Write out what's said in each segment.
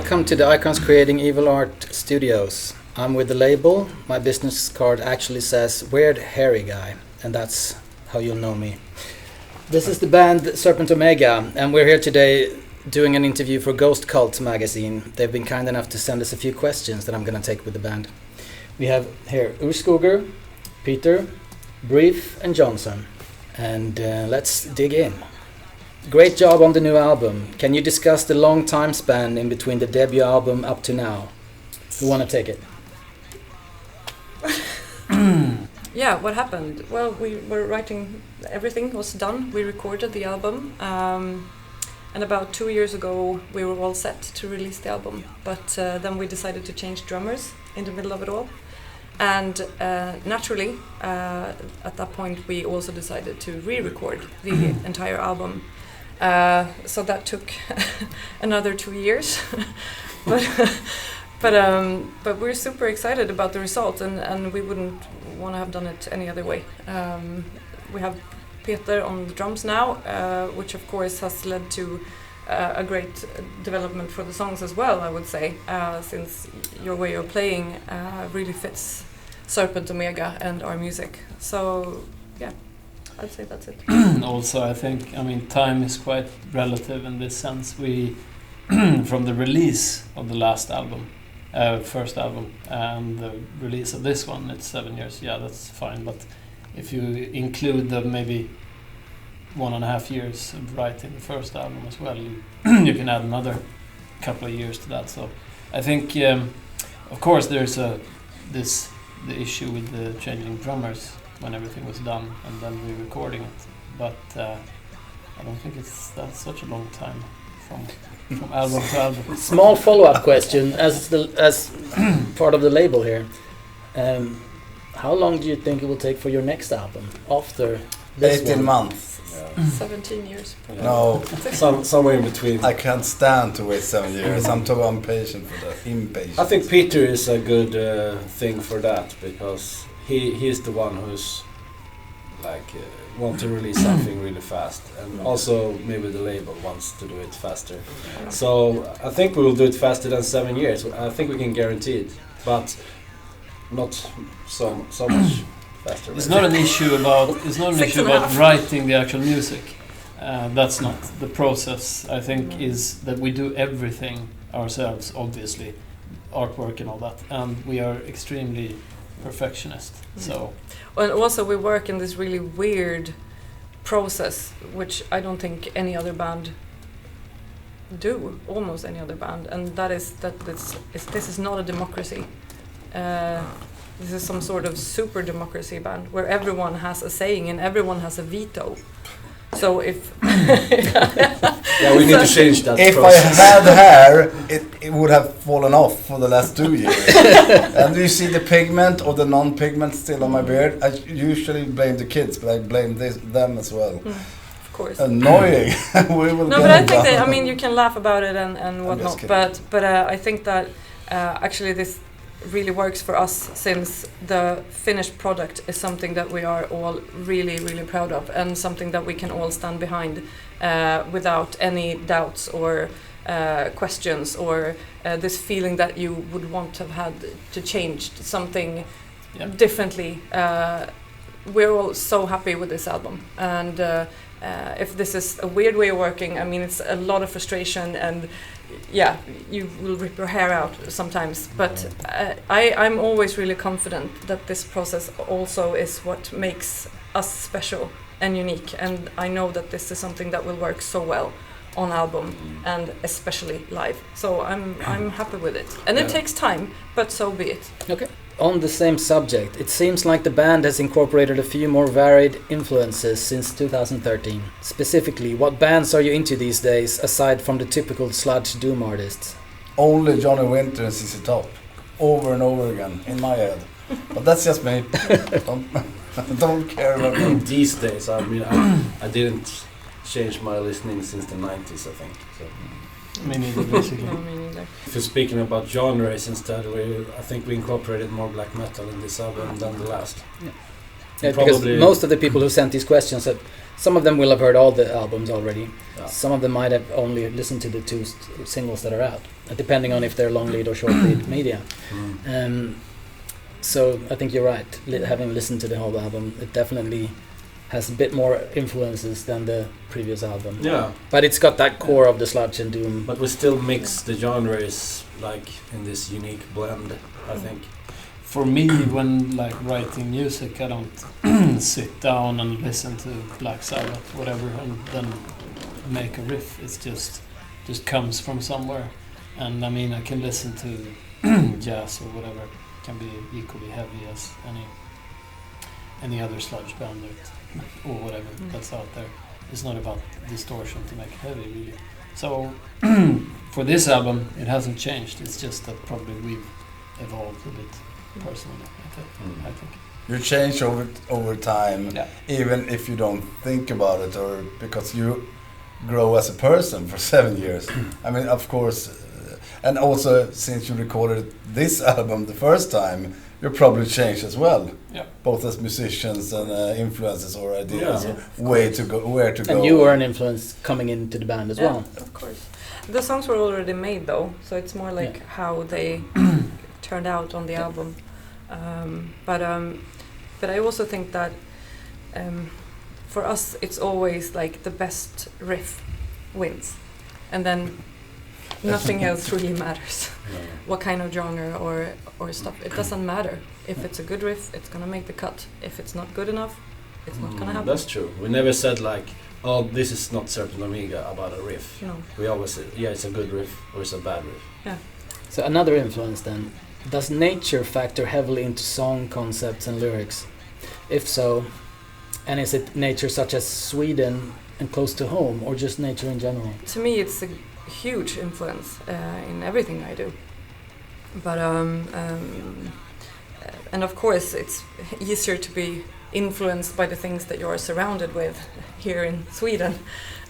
Welcome to the Icons Creating Evil Art Studios. I'm with the label. My business card actually says Weird Hairy Guy, and that's how you'll know me. This is the band Serpent Omega, and we're here today doing an interview for Ghost Cult magazine. They've been kind enough to send us a few questions that I'm going to take with the band. We have here Earsplit, Peter, Brief, and Jonsson. And let's dig in. Great job on the new album. Can you discuss the long time span in between the debut album up to now? Who want to take it? Yeah, what happened? Well, we were writing, everything was done. We recorded the album. And about 2 years ago, we were all set to release the album. But then we decided to change drummers in the middle of it all. And naturally, at that point, we also decided to re-record the entire album. So that took another 2 years. But we're super excited about the result, and we wouldn't want to have done it any other way. We have Peter on the drums now, which of course has led to a great development for the songs as well, I would say, since your way of playing really fits Serpent Omega and our music. So yeah, I'd say that's it. Also, I think, time is quite relative in this sense. We, from the release of the last album, first album, and the release of this one, it's 7 years. Yeah, that's fine. But if you include the maybe 1.5 years of writing the first album as well, you can add another couple of years to that. So I think, of course, there's the issue with the changing drummers when everything was done and then re-recording it. But I don't think that's such a long time from album to album. Small follow-up question, as part of the label here. How long do you think it will take for your next album after this 18 one? months. Yeah. 17 years. Probably. No, somewhere in between. I can't stand to wait 7 years. I'm too impatient for that. Impatient. I think Peter is a good thing for that, because he's the one who's want to release something really fast, and also maybe the label wants to do it faster. So I think we will do it faster than 7 years. I think we can guarantee it, but not so much faster. It's not an issue about writing the actual music. That's not the process. I think is that we do everything ourselves, obviously, artwork and all that, and we are extremely perfectionist. So, and also we work in this really weird process, which I don't think any other band do, almost any other band, and that is that this is not a democracy. This is some sort of super democracy band where everyone has a saying and everyone has a veto. So if yeah, we need to change that. If process. I had hair, it would have fallen off for the last 2 years. And do you see the pigment or the non-pigment still on my beard? I usually blame the kids, but I blame them as well. Of course. Annoying. We will no, but I think that you can laugh about it and whatnot. But I think that actually this really works for us, since the finished product is something that we are all really, really proud of, and something that we can all stand behind without any doubts or questions, or this feeling that you would want to have had to change something differently. We're all so happy with this album, and if this is a weird way of working, it's a lot of frustration, and yeah, you will rip your hair out sometimes, but I'm always really confident that this process also is what makes us special and unique, and I know that this is something that will work so well on album and especially live. So I'm happy with it, and it takes time, but so be it. Okay. On the same subject, it seems like the band has incorporated a few more varied influences since 2013. Specifically, what bands are you into these days, aside from the typical sludge doom artists? Only Johnny Winter and ZZ Top, over and over again, in my head. But that's just me. Don't care about me. These days, I didn't change my listening since the 90s, I think. So. Me neither, basically. No, me neither. If you're speaking about genres instead, I think we incorporated more black metal in this album than the last. Yeah. Yeah, because most of the people who sent these questions, some of them will have heard all the albums already. Yeah. Some of them might have only listened to the two singles that are out, depending on if they're long lead or short lead media. So I think you're right. Having listened to the whole album, it definitely has a bit more influences than the previous album. Yeah. But it's got that core of the sludge and doom. But we still mix the genres like in this unique blend, I think. For me, when like writing music, I don't sit down and listen to Black Sabbath, whatever, and then make a riff. It's just comes from somewhere. And I mean, I can listen to jazz or whatever. It can be equally heavy as any other sludge band or whatever that's out there. It's not about distortion to make it heavy, really. So for this album, it hasn't changed. It's just that probably we've evolved a bit personally. I think you change over time, even if you don't think about it, or because you grow as a person for 7 years. I mean, of course, and also since you recorded this album the first time, you probably changed as well, both as musicians and influences or ideas, where to go. And you were an influence coming into the band as well. Of course. The songs were already made though, so it's more like how they turned out on the album. But I also think that for us it's always like the best riff wins, and then nothing else really matters. What kind of genre or stuff, it doesn't matter. If it's a good riff, it's gonna make the cut. If it's not good enough, it's not gonna happen. That's true. We never said like, oh, this is not Serpent Omega about a riff. No. We always said, yeah, it's a good riff or it's a bad riff. Yeah. So another influence then, does nature factor heavily into song concepts and lyrics? If so, and is it nature such as Sweden and close to home, or just nature in general? To me, it's a huge influence in everything I do. But and of course, it's easier to be influenced by the things that you are surrounded with here in Sweden.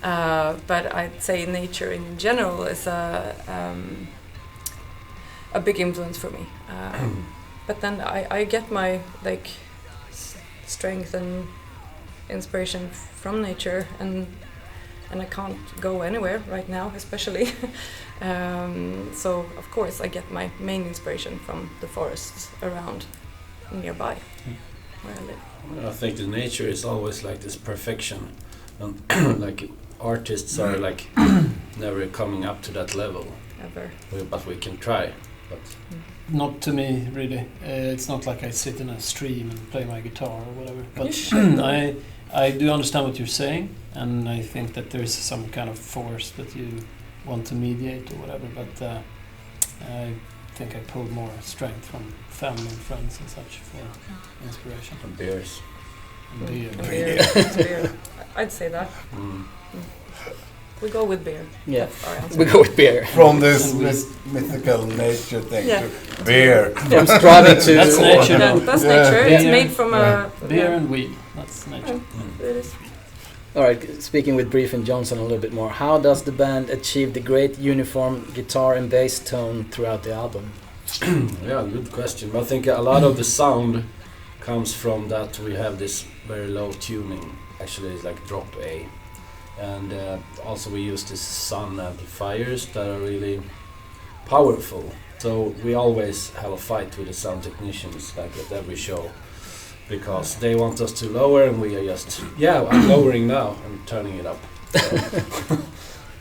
But I'd say nature in general is a big influence for me. But then I get my strength and inspiration from nature, and I can't go anywhere right now, especially. So of course I get my main inspiration from the forests around nearby where I live. I think the nature is always like this perfection, and like artists are like never coming up to that level. Ever. But we can try. But not to me, really. It's not like I sit in a stream and play my guitar or whatever. But you should. I do understand what you're saying, and I think that there is some kind of force that you want to mediate or whatever. But I think I pulled more strength from family and friends and such for inspiration. and beers. And beer. Beer. I'd say that. We go with beer. Yeah, That's our answer. we go with beer. From this mythical nature thing to beer. From striving to... That's nature. That's nature. It's made from beer and weed. That's nature. It is. Alright, speaking with Brief and Jonsson a little bit more, how does the band achieve the great uniform guitar and bass tone throughout the album? Yeah, good question. I think a lot of the sound comes from that we have this very low tuning. Actually, it's like drop A. And also we use these Sun amplifiers that are really powerful. So we always have a fight with the sound technicians, like at every show, because they want us to lower and we are just, I'm lowering now and turning it up.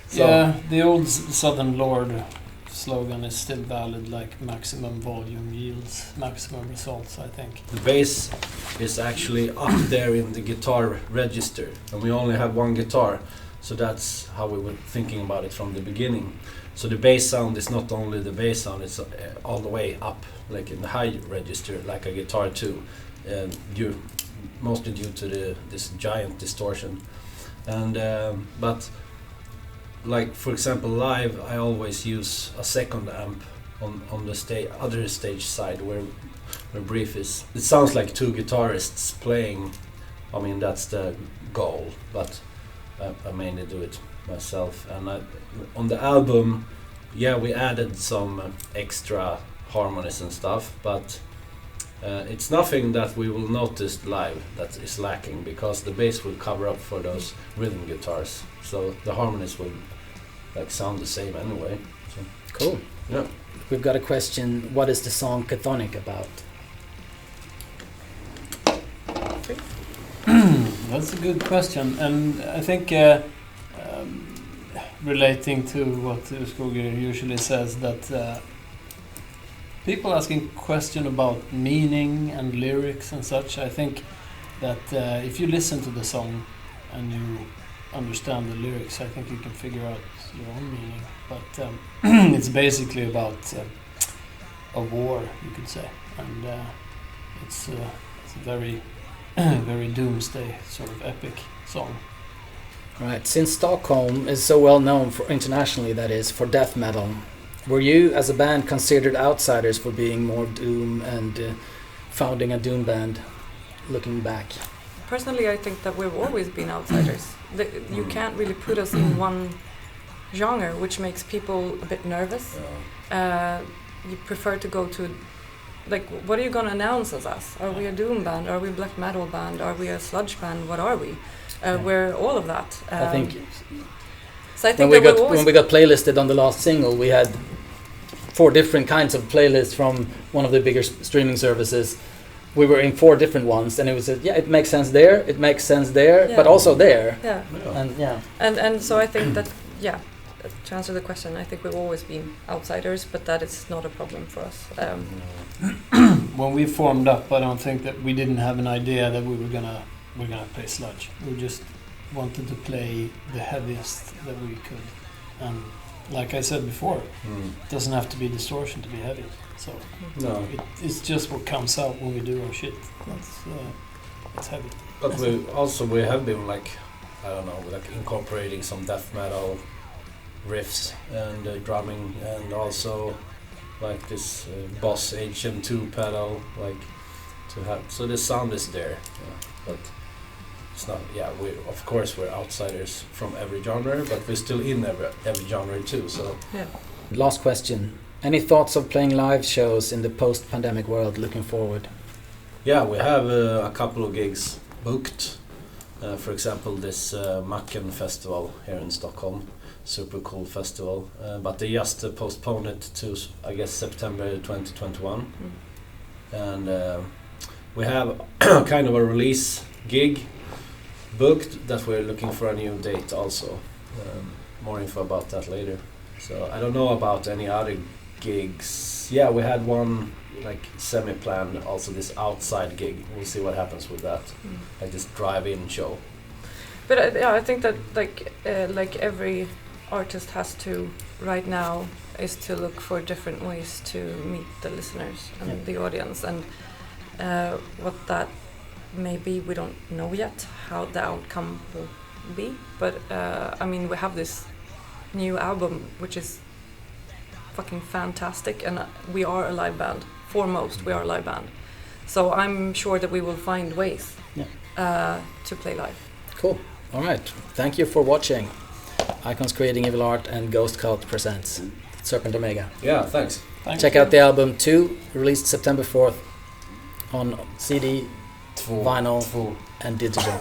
So Yeah, the old Southern Lord slogan is still valid, like maximum volume yields maximum results, I think. the bass is actually up there in the guitar register, and we only have one guitar, so that's how we were thinking about it from the beginning. So the bass sound is not only the bass sound, it's all the way up, like in the high register, like a guitar too, mostly due to this giant distortion. And but like for example live, I always use a second amp on the other stage side where Brief is. It sounds like two guitarists playing. I mean, that's the goal, but I mainly do it myself. And on the album, we added some extra harmonies and stuff, but It's nothing that we will notice live that is lacking, because the bass will cover up for those rhythm guitars, so the harmonies will like sound the same anyway. So. Cool. Yeah. We've got a question. What is the song Cathonic about? That's a good question, and I think relating to what Skoger usually says, that people asking question about meaning and lyrics and such, I think that if you listen to the song and you understand the lyrics, I think you can figure out your own meaning. But it's basically about a war, you could say, and it's a very very doomsday sort of epic song. Right. Since Stockholm is so well known for internationally, that is, for death metal, were you as a band considered outsiders for being more doom and founding a doom band? Looking back, Personally, I think that we've always been outsiders. You can't really put us in one genre, which makes people a bit nervous. You prefer to go to, like, what are you gonna announce as us? Are we a doom band? Are we a black metal band? Are we a sludge band? What are we? We're all of that. I think. So I think when we got playlisted on the last single, we had 4 different kinds of playlists from one of the bigger streaming services. We were in 4 different ones, and it was it makes sense there, it makes sense there, but also there. And so I think that to answer the question, I think we've always been outsiders, but that is not a problem for us. When we formed up, I don't think that we didn't have an idea that we're gonna play sludge. We just wanted to play the heaviest that we could, and like I said before, it doesn't have to be distortion to be heavy. So no, it's just what comes out when we do our shit. It's heavy. But we have been like, I don't know, like incorporating some death metal riffs and drumming, and also like this Boss HM2 pedal, like to have, so the sound is there, but it's not. We of course we're outsiders from every genre, but we're still in every genre too. So Last question. Any thoughts of playing live shows in the post-pandemic world looking forward? Yeah, we have a couple of gigs booked. For example, this Macken festival here in Stockholm, super cool festival. But they just postponed it to, I guess, September 2021. And we have kind of a release gig booked that we're looking for a new date also. More info about that later. So I don't know about any other gigs. Yeah, we had one like semi-planned, also this outside gig. We'll see what happens with that, like this drive-in show. But I think that like every artist has to right now is to look for different ways to meet the listeners and the audience, and what that may be, we don't know yet how the outcome will be. But I mean, we have this new album which is fucking fantastic, and we are a live band. Foremost, we are a live band, so I'm sure that we will find ways to play live. Cool. All right. Thank you for watching. Icons Creating Evil Art and Ghost Cult presents Serpent Omega. Yeah, thanks. Check out the album 2, released September 4th on CD, vinyl, and digital.